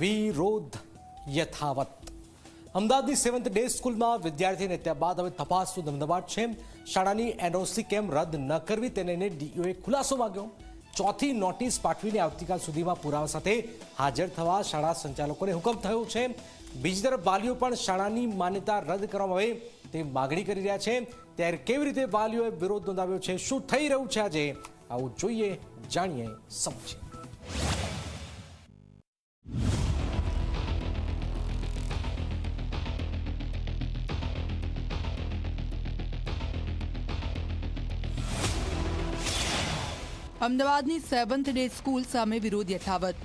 વિરોધ યથાવત। અમદાવાદની સેવન્થ ડે સ્કૂલમાં વિદ્યાર્થીને હત્યા બાદ હવે તપાસનો ધમધમાટ છે। શાળાની એનઓસી કેમ રદ ન કરવી તેને લઈને ડીઈઓએ ખુલાસો માંગ્યો। ચોથી નોટિસ પાઠવીને આવતીકાલ સુધીમાં પુરાવા સાથે હાજર થવા શાળા સંચાલકોને હુકમ થયો છે। બીજી તરફ વાલીઓ પણ શાળાની માન્યતા રદ કરવામાં આવે તે માગણી કરી રહ્યા છે। ત્યારે કેવી રીતે વાલીઓએ વિરોધ નોંધાવ્યો છે, શું થઈ રહ્યું છે આજે, આવું જોઈએ, જાણીએ, સમજીએ। અમદાવાદની સેવન્થ ડે સ્કૂલ સામે વિરોધ યથાવત।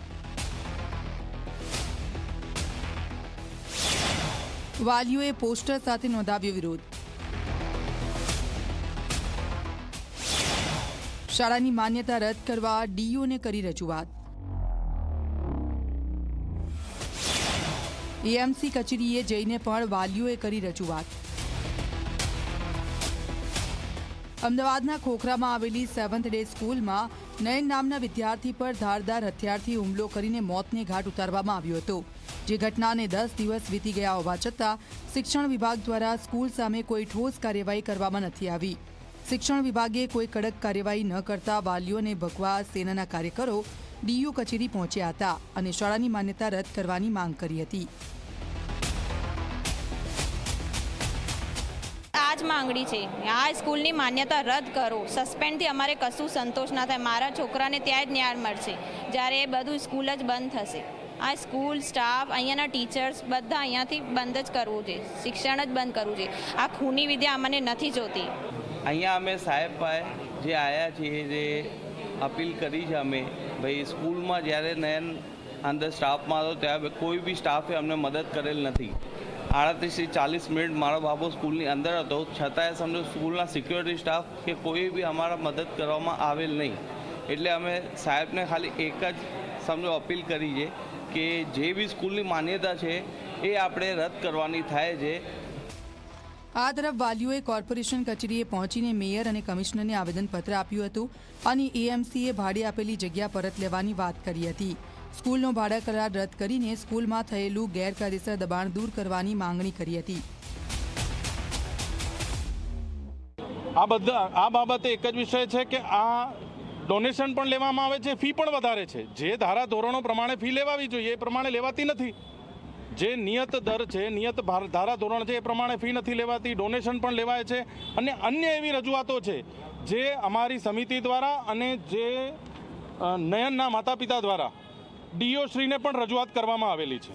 વાલીઓએ પોસ્ટર સાથે નોંધાવ્યો વિરોધ। શાળાની માન્યતા રદ કરવા ડીઈઓને કરી રજૂઆત। એએમસી કચેરીએ જઈને પણ વાલીઓએ કરી રજૂઆત। અમદાવાદના ખોખરામાં આવેલી સેવન્થ ડે સ્કૂલમાં નયન નામના વિદ્યાર્થી પર ધારદાર હથિયારથી હુમલો કરીને મોતને ઘાટ ઉતારવામાં આવ્યો હતો। જે ઘટનાને 10 દિવસ વીતી ગયા હોવા છતાં શિક્ષણ વિભાગ દ્વારા સ્કૂલ સામે કોઈ ઠોસ કાર્યવાહી કરવામાં નથી આવી। શિક્ષણ વિભાગે કોઈ કડક કાર્યવાહી ન કરતા વાલીઓને ભગવા સેનાના કાર્યકરો ડીઈઓ કચેરી પહોંચ્યા હતા અને શાળાની માન્યતા રદ કરવાની માંગ કરી હતી। आज માંગણી છે આ સ્કૂલની માન્યતા રદ કરો। સસ્પેન્ડથી અમારે કશું સંતોષ ના થાય। મારા છોકરાને ત્યાં જ ન્યાય મળશે જ્યારે એ બધું સ્કૂલ જ બંધ થશે। આ સ્કૂલ સ્ટાફ અહીંયાના ટીચર્સ બધા અહીંયાથી બંધ જ કરવું છે, શિક્ષણ જ બંધ કરવું છે। આ ખૂની વિદ્યા અમને નથી જોતી। અહીંયા અમે સાહેબ પાસે જે આવ્યા છીએ, જે અપીલ કરી છે અમે ભાઈ સ્કૂલમાં જ્યારે નયન અંદર સ્ટાફમાં હતો ત્યાં કોઈ બી સ્ટાફે અમને મદદ કરેલ નથી। 38 થી 40 મિનિટ મારો બાબો સ્કૂલની અંદર હતો, છતાંય સમજો સ્કૂલના સિક્યોરિટી સ્ટાફ કે કોઈ બી અમારા મદદ કરવામાં આવેલ નહીં। એટલે અમે સાહેબને ખાલી એક જ સમજો અપીલ કરી છે કે જે બી સ્કૂલની માન્યતા છે એ આપણે રદ કરવાની થાય છે। આ તરફ વાલીઓએ કોર્પોરેશન કચેરીએ પહોંચીને મેયર અને કમિશનરને આવેદનપત્ર આપ્યું હતું અને એએમસીએ ભાડે આપેલી જગ્યા પરત લેવાની વાત કરી હતી। સ્કૂલનો ભાડા કરાર રદ કરીને સ્કૂલમાં થયેલું ગેરકાયદેસર દબાણ દૂર કરવાની માંગણી કરી હતી। આ બાબતે એક જ વિષય છે કે આ ડોનેશન પણ લેવામાં આવે છે, ફી પણ વધારે છે। જે ધારા ધોરણો પ્રમાણે ફી લેવાવી જોઈએ એ પ્રમાણે લેવાતી નથી। જે નિયત દર છે, નિયત ધારા ધોરણ છે એ પ્રમાણે ફી નથી લેવાતી, ડોનેશન પણ લેવાય છે। અને અન્ય એવી રજૂઆતો છે જે અમારી સમિતિ દ્વારા અને જે નયનના માતા પિતા દ્વારા ડીઓ શ્રીને પણ રજૂઆત કરવામાં આવેલી છે।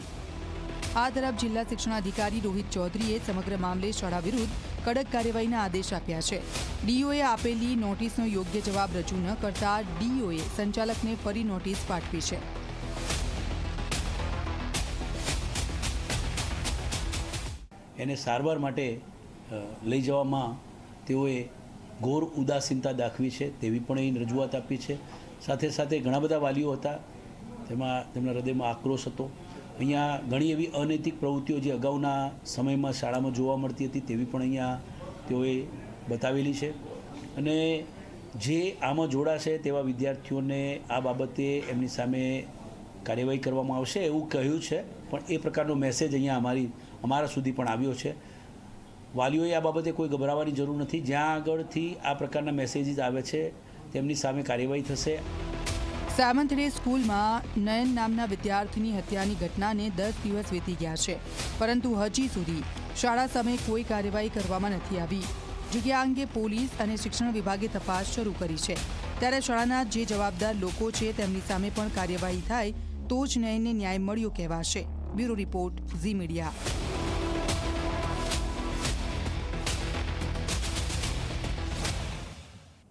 આ તરફ જિલ્લા શિક્ષણાધિકારી રોહિત ચૌધરીએ સમગ્ર મામલે શાળા વિરુદ્ધ કડક કાર્યવાહીના આદેશ આપ્યા છે। ડીઓએ આપેલી નોટિસનો યોગ્ય જવાબ રજૂ ન કરતા ડીઓએ સંચાલકને ફરી નોટિસ પાઠવી છે। એને સારવાર માટે લઈ જવામાં તેઓએ ઘોર ઉદાસીનતા દાખવી છે તેવી પણ અહીં રજૂઆત આપી છે। સાથે સાથે ઘણા બધા વાલીઓ હતા, તેમાં તેમના હૃદયમાં આક્રોશ હતો। અહીંયા ઘણી એવી અનૈતિક પ્રવૃત્તિઓ જે અગાઉના સમયમાં શાળામાં જોવા મળતી હતી તેવી પણ અહીંયા તેઓએ બતાવેલી છે। અને જે આમાં જોડાશે તેવા વિદ્યાર્થીઓને આ બાબતે એમની સામે કાર્યવાહી કરવામાં આવશે એવું કહ્યું છે। પણ એ પ્રકારનો મેસેજ અહીંયા અમારા સુધી પણ આવ્યો છે। વાલીઓએ આ બાબતે કોઈ ગભરાવાની જરૂર નથી। જ્યાં આગળથી આ પ્રકારના મેસેજીસ આવે છે તેમની સામે કાર્યવાહી થશે। સેવન્થ ડે સ્કૂલમાં નયન નામના વિદ્યાર્થીની હત્યાની ઘટનાને 10 દિવસ વીતી ગયા છે, પરંતુ હજી સુધી શાળા સામે કોઈ કાર્યવાહી કરવામાં નથી આવી। જગ્યા અંગે પોલીસ અને શિક્ષણ વિભાગે તપાસ શરૂ કરી છે। ત્યારે શાળાના જે જવાબદાર લોકો છે તેમની સામે પણ કાર્યવાહી થાય તો જ નયનને ન્યાય મળ્યો કહેવાશે। Bureau report, Zee media.